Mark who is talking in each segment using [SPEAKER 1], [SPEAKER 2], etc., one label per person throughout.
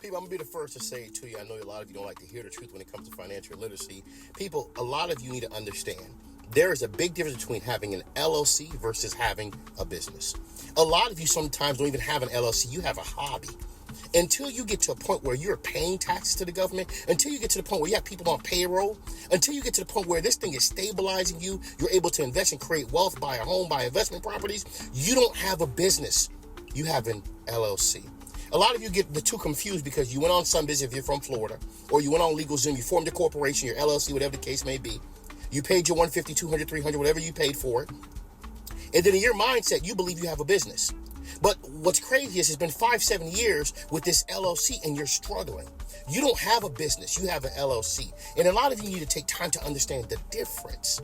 [SPEAKER 1] People, I'm going to be the first to say it to you. I know a lot of you don't like to hear the truth when it comes to financial literacy. People, a lot of you need to understand there is a big difference between having an LLC versus having a business. A lot of you sometimes don't even have an LLC. You have a hobby. Until you get to a point where you're paying taxes to the government, until you get to the point where you have people on payroll, until you get to the point where this thing is stabilizing you, you're able to invest and create wealth, buy a home, buy investment properties, you don't have a business. You have an LLC. A lot of you get the two confused because you went on some business if you're from Florida, or you went on LegalZoom, you formed a corporation, your LLC, whatever the case may be. You paid your $150, $200, $300, whatever you paid for it. And then in your mindset, you believe you have a business. But what's crazy is it's been 5-7 years with this LLC and you're struggling. You don't have a business, you have an LLC. And a lot of you need to take time to understand the difference.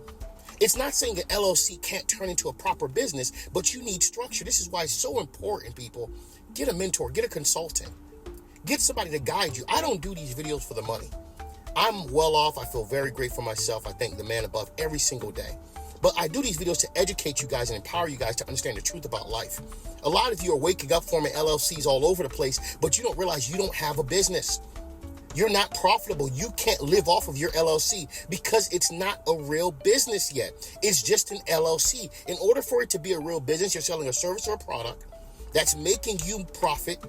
[SPEAKER 1] It's not saying an LLC can't turn into a proper business, but you need structure. This is why it's so important, people. Get a mentor, get a consultant, get somebody to guide you. I don't do these videos for the money. I'm well off. I feel very great for myself. I thank the man above every single day. But I do these videos to educate you guys and empower you guys to understand the truth about life. A lot of you are waking up forming LLCs all over the place, but you don't realize you don't have a business. You're not profitable. You can't live off of your LLC because it's not a real business yet. It's just an LLC. In order for it to be a real business, you're selling a service or a product that's making you profit,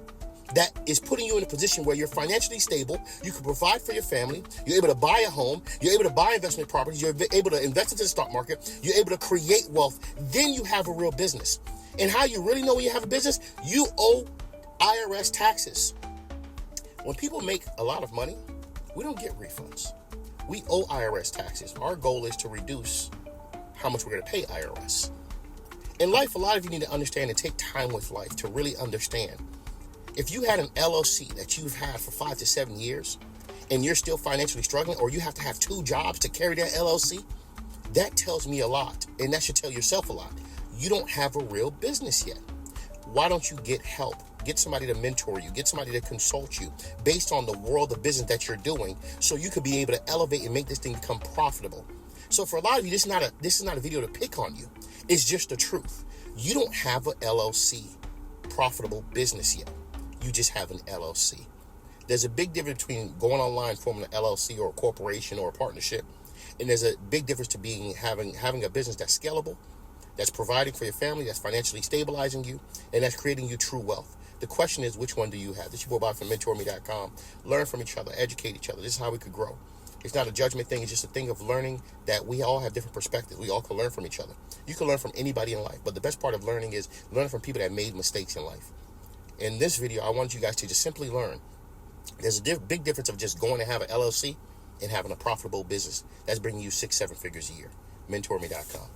[SPEAKER 1] that is putting you in a position where you're financially stable, you can provide for your family, you're able to buy a home, you're able to buy investment properties, you're able to invest into the stock market, you're able to create wealth, then you have a real business. And how you really know when you have a business? You owe IRS taxes. When people make a lot of money, we don't get refunds. We owe IRS taxes. Our goal is to reduce how much we're going to pay IRS. In life, a lot of you need to understand and take time with life to really understand. If you had an LLC that you've had for 5 to 7 years and you're still financially struggling, or you have to have 2 jobs to carry that LLC, that tells me a lot. And that should tell yourself a lot. You don't have a real business yet. Why don't you get help? Get somebody to mentor you. Get somebody to consult you based on the world of business that you're doing, so you could be able to elevate and make this thing become profitable. So for a lot of you, this is not a video to pick on you. It's just the truth. You don't have an LLC profitable business yet. You just have an LLC. There's a big difference between going online, forming an LLC or a corporation or a partnership. And there's a big difference to having a business that's scalable, that's providing for your family, that's financially stabilizing you, and that's creating you true wealth. The question is, which one do you have? This is your boy Bob from mentorme.com. Learn from each other, educate each other. This is how we could grow. It's not a judgment thing. It's just a thing of learning that we all have different perspectives. We all can learn from each other. You can learn from anybody in life, but the best part of learning is learning from people that made mistakes in life. In this video, I want you guys to just simply learn. There's a big difference of just going to have an LLC and having a profitable business that's bringing you 6-7 figures a year. mentorme.com.